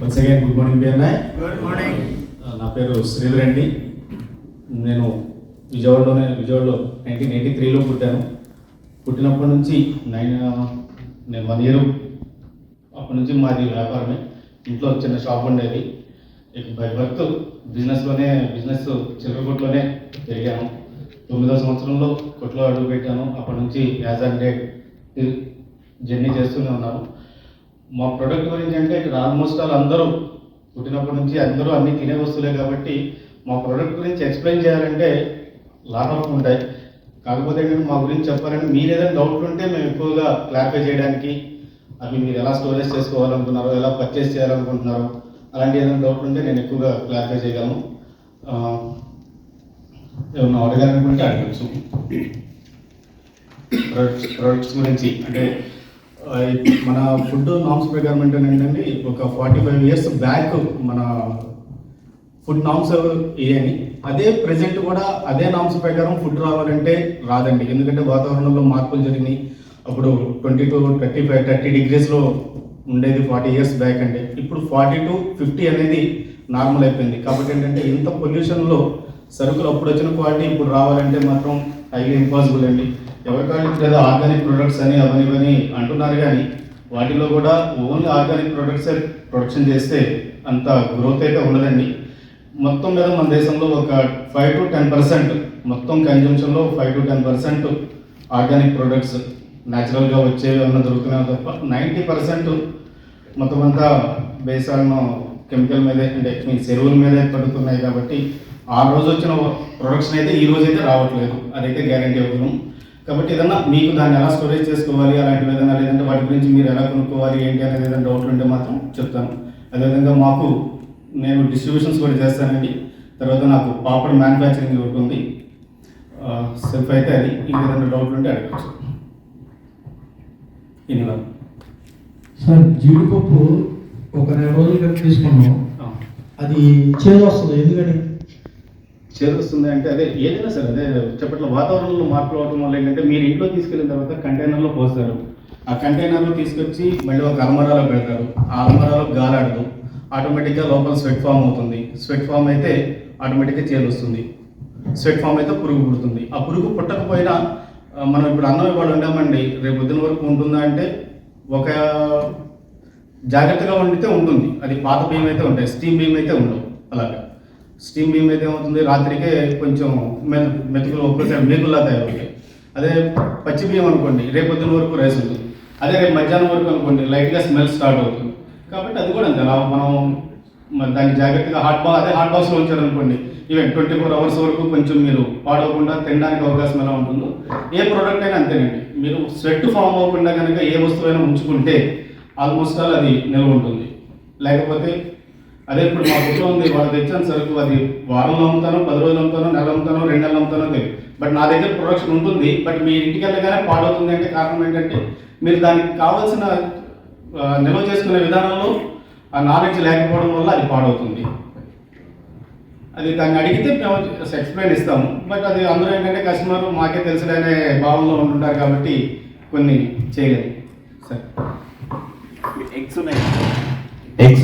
Once again good morning BNI. Good morning. నా పేరు శ్రీధర్ అండి. నేను విజయవాడలో 1983లో పుట్టాను. పుట్టినప్పటి నుంచి నేను 1 year అప్పటి నుంచి మాది వ్యాపారమే. ఇంట్లో చిన్న షాప్ ఉండేది. ఇక బై బర్త్ బిజినెస్ చిల్లర కొట్లోనే పెరిగాను. 9వ సంవత్సరంలో కొట్లో అడుగు పెట్టాను. అప్పటి నుంచి యాజ్ అండ్ డేట్ జర్నీ చేస్తూనే ఉన్నాను. మా ప్రొడక్ట్ గురించి అంటే ఇక్కడ ఆల్మోస్ట్ అందరూ పుట్టినప్పటి నుంచి అందరూ అన్నీ తినే వస్తువులే కాబట్టి మా ప్రొడక్ట్ గురించి ఎక్స్ప్లెయిన్ చేయాలంటే లాట్ ఆఫ్ ఉంటాయి. కాకపోతే ఏంటంటే మా గురించి చెప్పాలంటే మీరు ఏదైనా డౌట్లు ఉంటే మేము ఎక్కువగా క్లారిఫై చేయడానికి, అవి మీరు ఎలా స్టోరేజ్ చేసుకోవాలనుకున్నారో, ఎలా పర్చేస్ చేయాలనుకుంటున్నారో, అలాంటి ఏదైనా డౌట్లు ఉంటే నేను ఎక్కువగా క్లారిఫై చేయగలను. ఏమన్నా అడగాలనుకుంటే అడగచ్చు. ప్రొడక్ట్స్ గురించి అంటే మన ఫుడ్ నామ్స్ ప్రకారం ఏంటంటే ఒక 45 years బ్యాక్ మన ఫుడ్ నామ్స్ ఇవని అదే ప్రజెంట్ కూడా అదే నామ్స్ ప్రకారం ఫుడ్ రావాలంటే రాదండి. ఎందుకంటే వాతావరణంలో మార్పులు జరిగినాయి. అప్పుడు 20 to 30 degreesలో ఉండేది 40 years బ్యాక్. అంటే ఇప్పుడు 40 to 50 అనేది నార్మల్ అయిపోయింది. కాబట్టి ఏంటంటే ఇంత పొల్యూషన్లో సరుకులు అప్పుడు వచ్చిన క్వాలిటీ ఇప్పుడు రావాలంటే మాత్రం హైలీ ఇంపాసిబుల్ అండి. ఎవరికాళ్ళు లేదా ఆర్గానిక్ ప్రొడక్ట్స్ అని అవన్నీ అంటున్నారు, కానీ వాటిలో కూడా ఓన్లీ ఆర్గానిక్ ప్రొడక్ట్స్ ప్రొడక్షన్ చేస్తే అంత గ్రోత్ అయితే ఉండదండి. మొత్తం మీద మన దేశంలో ఒక 5 to 10% మొత్తం కన్జంప్షన్లో 5 to 10% ఆర్గానిక్ ప్రొడక్ట్స్ న్యాచురల్గా వచ్చేవి ఏమన్నా దొరుకుతున్నాయి తప్ప 90% మొత్తం అంతా బేస్ ఆన్ కెమికల్ మీదే, అంటే మీన్స్ ఎరువుల మీదే పడుతున్నాయి. కాబట్టి ఆ రోజు వచ్చిన ప్రొడక్ట్స్ అయితే ఈ రోజు అయితే రావట్లేదు, అదైతే గ్యారంటీ అవుతున్నాం. కాబట్టి ఏదన్నా మీకు దాన్ని ఎలా స్టోరేజ్ చేసుకోవాలి అలాంటివి ఏదైనా, లేదంటే వాటి గురించి మీరు ఎలా కొనుక్కోవాలి ఏంటి అనేది ఏదైనా డౌట్లు ఉంటే మాత్రం చెప్తాను. అదేవిధంగా నేను డిస్ట్రిబ్యూషన్స్ కూడా చేస్తానండి. తర్వాత నాకు పాపడ్ మ్యానుఫ్యాక్చరింగ్ ఒకటి ఉంది, సెల్ఫ్ అయితే అది. ఇంకేదైనా డౌట్లు ఉంటే అడగచ్చు. ఇన్నివా సార్, జీడిపప్పు ఒక 2 రోజులు తీసుకున్నాం, అది చేదు వస్తుంది. ఎందుకని చేదు వస్తుంది అంటే అదే ఏదైనా సరే అదే చెప్పట్లో వాతావరణంలో మార్పులు అవడం వల్ల ఏంటంటే మీరు ఇంట్లో తీసుకెళ్ళిన తర్వాత కంటైనర్లో పోస్తారు. ఆ కంటైనర్లో తీసుకొచ్చి మళ్ళీ ఒక అల్మరాలో పెడతారు. ఆ అల్మరాలో గాలాడదు, ఆటోమేటిక్గా లోపల స్వెట్ ఫామ్ అవుతుంది. స్వెట్ ఫామ్ అయితే ఆటోమేటిక్గా చేదు వస్తుంది. స్వెట్ ఫామ్ అయితే పురుగు పుడుతుంది. ఆ పురుగు పుట్టకపోయినా మనం ఇప్పుడు అన్నం ఇవాళ వండామండి, రేపు పొద్దున వరకు ఉంటుందా అంటే ఒక జాగ్రత్తగా వండితే ఉంటుంది. అది పాత బియ్యం అయితే ఉంటాయి, స్టీమ్ బియ్యం అయితే ఉండవు. అలాగే స్టీమ్ బియ్యం అయితే ఏమవుతుంది, రాత్రికే కొంచెం మెతుకులు ఒక్కసారి మేకుల్లా తయారవుతాయి. అదే పచ్చి బియ్యం అనుకోండి, రేపు పొద్దున వరకు రైస్ ఉంటుంది. అదే రేపు మధ్యాహ్నం వరకు అనుకోండి, లైట్గా స్మెల్ స్టార్ట్ అవుతుంది. కాబట్టి అది కూడా అంతే, మనం దాన్ని జాగ్రత్తగా హాట్ బాక్స్లో ఉంచారనుకోండి, ఈవెన్ 24 hours వరకు కొంచెం మీరు పాడవకుండా తినడానికి అవకాశం ఎలా ఉంటుందో ఏ ప్రోడక్ట్ అయినా అంతేనండి. మీరు స్వెట్ ఫామ్ అవ్వకుండా కనుక ఏ వస్తువైనా ఉంచుకుంటే ఆల్మోస్ట్ ఆల్ అది నిల్వ ఉంటుంది. లేకపోతే అదే ఇప్పుడు మా బుక్లో ఉంది, వాళ్ళు తెచ్చాను సరుకు, అది వారంలో అమ్ముతానో, 10 రోజులు అమ్ముతానో, నెల అమ్ముతానో, 2 నెలలు అమ్ముతానో తెలియదు. బట్ నా దగ్గర ప్రొడక్షన్ ఉంటుంది. బట్ మీ ఇంటికి వెళ్ళగానే పాడవుతుంది అంటే కారణం ఏంటంటే మీరు దానికి కావాల్సిన నిల్వ చేసుకునే విధానంలో ఆ నాలెడ్జ్ లేకపోవడం వల్ల అది పాడవుతుంది. అది దాన్ని అడిగితే మేము ఎక్స్ప్లెయిన్ ఇస్తాము. బట్ అది అందరూ ఏంటంటే కస్టమర్ మాకే తెలుసులనే భావంలో ఉంటుంటారు కాబట్టి కొన్ని చేయలేదు. సరే, ఎగ్స్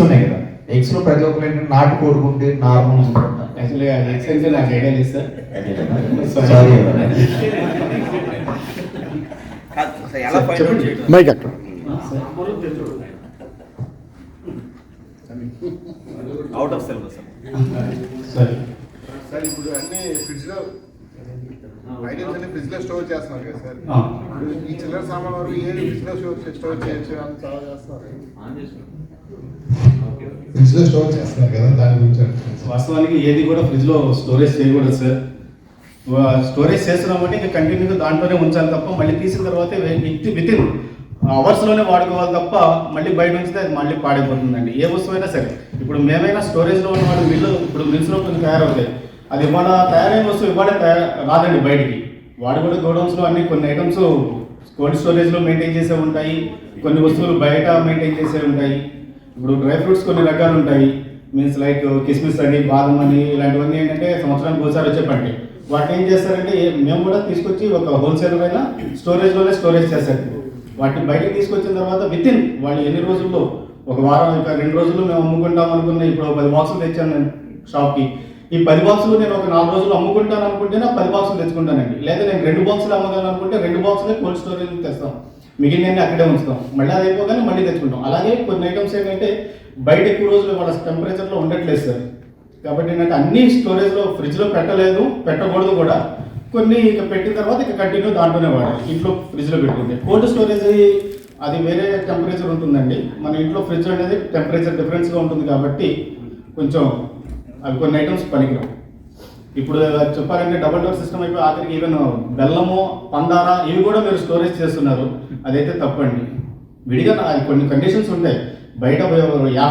ఉన్నాయి కదా, ఎగ్స్లో ప్రతి ఒక్కరు ఏంటంటే నాటు కోడుకుంటే నార్మల్ ఉంటుంది. యాక్చువల్లీ అది ఎక్స్పెన్సివ్ నాకు ఐడియా లేదు సార్. మైక్ అక్కడ అవుట్ ఆఫ్ సిలబస్ సార్. ఇప్పుడు అన్ని ఫ్రిడ్జ్లో ఐటమ్స్ అన్ని ఫ్రిడ్జ్లో స్టోర్ చేస్తున్నారు కదా సార్. ఈ చిల్లర సామాన్ వరకు ఏది ఫ్రిడ్జ్లో స్టోర్ చేయొచ్చు అని చాలా చేస్తున్నారు. ఫ్రిడ్జ్లో స్టోర్ చేస్తున్నారు కదా, దాని గురించి వాస్తవానికి ఏది కూడా ఫ్రిడ్జ్లో స్టోరేజ్ చేయకూడదు సార్. స్టోరేజ్ చేస్తున్నామంటే ఇంకా కంటిన్యూగా దాంట్లోనే ఉంచాలి తప్ప మళ్ళీ తీసిన తర్వాత వితిన్ అవర్స్లోనే వాడుకోవాలి తప్ప మళ్ళీ బయట ఉంచితే అది మళ్ళీ పాడైపోతుందండి. ఏ వస్తువైనా సరే, ఇప్పుడు మేమైనా స్టోరేజ్లో ఉన్న వాళ్ళు మిల్స్లో కొన్ని తయారవుతాయి. అది ఇవాళ తయారైన వస్తువు ఇవాళ రాదండి బయటికి. వాడు కూడా గోడౌన్స్లో అన్ని కొన్ని ఐటమ్స్ కోల్డ్ స్టోరేజ్లో మెయింటైన్ చేసే ఉంటాయి, కొన్ని వస్తువులు బయట మెయింటైన్ చేసే ఉంటాయి. ఇప్పుడు డ్రై ఫ్రూట్స్ కొన్ని రకాలు ఉంటాయి, మీన్స్ లైక్ కిస్మిస్ అని, బాదం అని, ఇలాంటివన్నీ ఏంటంటే సంవత్సరానికి ఒకసారి వచ్చే పంట. వాటిని ఏం చేస్తారంటే మేము కూడా తీసుకొచ్చి ఒక హోల్సేలర్ అయినా స్టోరేజ్లోనే స్టోరేజ్ చేస్తారు. వాటిని బయటకు తీసుకొచ్చిన తర్వాత వితిన్ వాళ్ళు ఎన్ని రోజుల్లో ఒక వారం ఇంకా 2 రోజులు మేము అమ్ముకుంటాం అనుకున్న ఇప్పుడు 10 బాక్సులు తెచ్చాను నేను షాప్కి. ఈ 10 బాక్సులు నేను ఒక 4 రోజులు అమ్ముకుంటాను అనుకుంటేనే 10 బాక్సులు తెచ్చుకుంటానండి. లేదా నేను 2 బాక్సులు అమ్మగలను అనుకుంటే 2 బాక్సులే కోల్డ్ స్టోరేజ్ తెస్తాం, మిగిలినన్ని అక్కడే ఉంచుతాం. మళ్ళీ అది అయిపోగానే మళ్ళీ తెచ్చుకుంటాం. అలాగే కొన్ని ఐటమ్స్ ఏంటంటే బయట ఎక్కువ రోజులు వాళ్ళ టెంపరేచర్లో ఉండట్లేదు సార్. కాబట్టి ఏంటంటే అన్ని స్టోరేజ్లో ఫ్రిడ్జ్లో పెట్టలేదు, పెట్టకూడదు కూడా. కొన్ని ఇక పెట్టిన తర్వాత ఇక కంటిన్యూ దాంట్లోనే వాడాలి. ఇంట్లో ఫ్రిడ్జ్లో పెట్టుకుంటే కోల్డ్ స్టోరేజ్ అది వేరే టెంపరేచర్ ఉంటుందండి. మన ఇంట్లో ఫ్రిడ్జ్ అనేది టెంపరేచర్ డిఫరెన్స్గా ఉంటుంది కాబట్టి కొంచెం అవి కొన్ని ఐటమ్స్ పనికిరావు. ఇప్పుడు చెప్పాలంటే డబుల్ డోర్ సిస్టమ్ అయిపోయి ఆఖరికి ఈవెన్ బెల్లము, పందార ఇవి కూడా మీరు స్టోరేజ్ చేస్తున్నారు. అదైతే తప్పండి. విడిగా అది కొన్ని కండిషన్స్ ఉంటాయి. బయట 50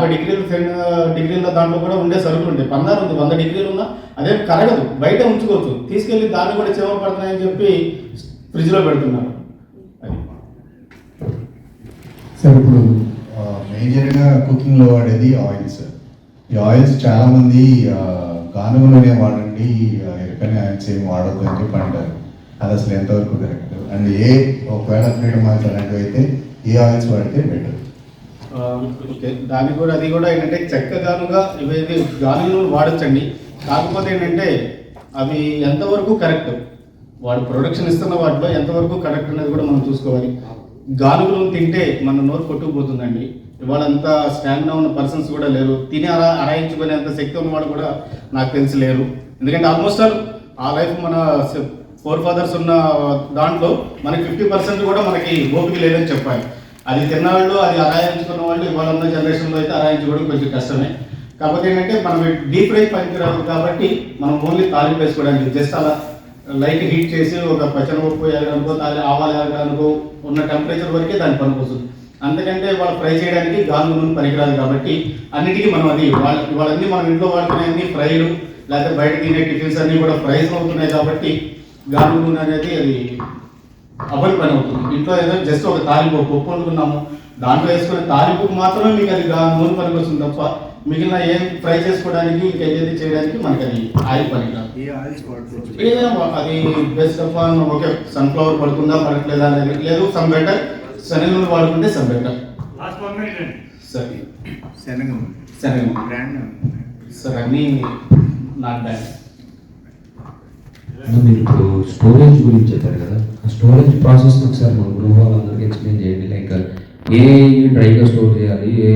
డిగ్రీల దాంట్లో కూడా ఉండే సరుకులు ఉంటాయి. పందారు ఉంది 100 డిగ్రీలు ఉన్నా అదేం కరగదు, బయట ఉంచుకోవచ్చు. తీసుకెళ్ళి దాన్ని కూడా చీమలు పడుతున్నాయని చెప్పి ఫ్రిడ్జ్లో పెడుతున్నారు. అది సార్ ఇప్పుడు మేజర్గా కుకింగ్లో వాడేది ఆయిల్స్. ఈ ఆయిల్స్ చాలామంది గానుగ నూనె వాడండి, ఎరకనే ఆయిల్స్ ఏమి వాడద్దు అని చెప్పి అంటారు. అది అసలు ఎంతవరకు కరెక్ట్? అండ్ ఒకవేళ ఫ్రీడమ్ ఆయిల్స్ అలాంటివి అయితే ఏ ఆయిల్స్ వాడితే బెటర్? ఓకే, దానికి కూడా అది కూడా ఏంటంటే చెక్క గానుగా ఇవేది గానుగలు వాడచ్చండి. కాకపోతే ఏంటంటే అవి ఎంతవరకు కరెక్ట్, వాడు ప్రొడక్షన్ ఇస్తున్న వాటిలో ఎంతవరకు కరెక్ట్ అనేది కూడా మనం చూసుకోవాలి. గానుగలు తింటే మన నోరు కొట్టుకుపోతుందండి. ఇవాళ అంత స్టామినా ఉన్న పర్సన్స్ కూడా లేరు, తిని అరాయించుకునేంత శక్తి ఉన్న వాళ్ళు కూడా నాకు తెలిసి లేరు. ఎందుకంటే ఆల్మోస్ట్ ఆ లైఫ్ మన ఫోర్ ఫాదర్స్ ఉన్న దాంట్లో మనకి 50% కూడా మనకి ఓపిక లేదని చెప్పాలి. అది తిన్నాళ్ళు, అది అరాయించుకున్న వాళ్ళు ఇవాళ ఉన్న జనరేషన్లో అయితే అరాయించుకోవడం కొంచెం కష్టమే. కాకపోతే ఏంటంటే మనం డీప్ ఫ్రై పనికిరాదు కాబట్టి మనం ఓన్లీ తాలింపు వేసుకోవడానికి జస్ట్ అలా లైట్ హీట్ చేసి ఒక పచ్చనపప్పు వేయడానికో ఆవాలు వేయడానికో ఉన్న టెంపరేచర్ వరకే దాని పనికి వస్తుంది. అంతకంటే వాళ్ళు ఫ్రై చేయడానికి గానుగ నూనె పనికిరాదు కాబట్టి అన్నిటికీ మనం అది వాళ్ళన్నీ మనం ఇంట్లో వాడుకునే అన్ని ఫ్రైలు లేకపోతే బయట తినే టిఫిన్స్ అన్నీ కూడా ఫ్రైస్ అవుతున్నాయి కాబట్టి గానుగ నూనె అనేది అది అవల్ పని అవుతుంది. ఇంట్లో ఏదో జస్ట్ ఒక తాలింపు పప్పు వండుకున్నాము, దాంట్లో వేసుకునే తాలింపుకు మాత్రమే మీకు అది నూనె పనికి వస్తుంది తప్ప మిగిలిన ఏం ఫ్రై చేసుకోవడానికి ఇంకా ఏదైతే చేయడానికి మనకి అది ఆయిల్ పనికిరాదు. అది బెస్ట్ ఆఫ్ ఓకే, సన్ఫ్లవర్ పడుతుందా పడట్లేదా అనేది లేదు. సమ్ బెటర్ శనగ నూనె వాడుకుంటే సమ్ బెటర్. సరే శనగ సార్ అన్నీ నాట్ బ్యాడ్. మీరు ఇప్పుడు స్టోరేజ్ గురించి చెప్పారు కదా, ఆ స్టోరేజ్ ప్రాసెస్ ఒకసారి మన గ్రూప్ వాళ్ళందరికీ ఎక్స్ప్లెయిన్ చేయండి. లైక్ ఏ డ్రైగా స్టోర్ చేయాలి, ఏ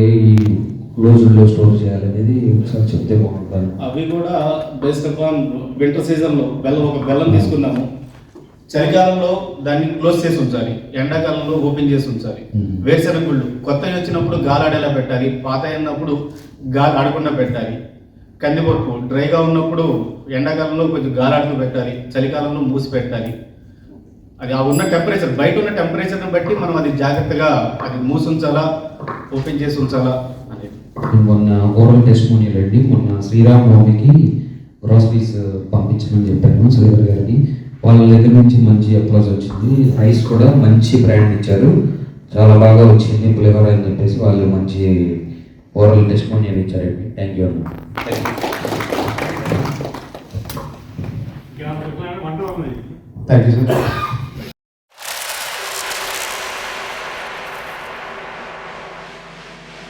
క్లోజ్డ్లో స్టోర్ చేయాలి అనేది ఒకసారి చెప్తే బాగుంటుంది. అవి కూడా బేస్డ్ అపాన్ వింటర్ సీజన్లో ఒక బెల్లం తీసుకున్నాము. చలికాలంలో దాన్ని క్లోజ్ చేసి ఉంచాలి, ఎండాకాలంలో ఓపెన్ చేసి ఉంచాలి. వేరుశెనగ గుళ్ళు కొత్తగా వచ్చినప్పుడు గాలాడేలా పెట్టాలి, పాత అయినప్పుడు గాలి ఆడకుండా పెట్టాలి. కందిపప్పు డ్రైగా ఉన్నప్పుడు ఎండాకాలంలో కొంచెం గాలాడుతూ పెట్టాలి, చలికాలంలో మూసి పెట్టాలి. అది ఆ ఉన్న టెంపరేచర్, బయట ఉన్న టెంపరేచర్ని బట్టి మనం అది జాగ్రత్తగా అది మూసి ఉంచాలా, ఓపెన్ చేసి ఉంచాలా అనేది. మొన్న ఓరల్ టెస్టిమోనియల్ అండి, మొన్న శ్రీరామనవమికి గ్రాసరీస్ పంపించమని చెప్పాను శ్రీధర్ గారికి. వాళ్ళ దగ్గర నుంచి మంచి అప్లాజ్ వచ్చింది. రైస్ కూడా మంచి బ్రాండ్ ఇచ్చారు, చాలా బాగా వచ్చింది పులిహోర అని చెప్పేసి వాళ్ళు మంచి ఓరల్ టెస్టిమోనియల్ ఇచ్చారండి. థ్యాంక్ యూ అన్న. Thank you sir.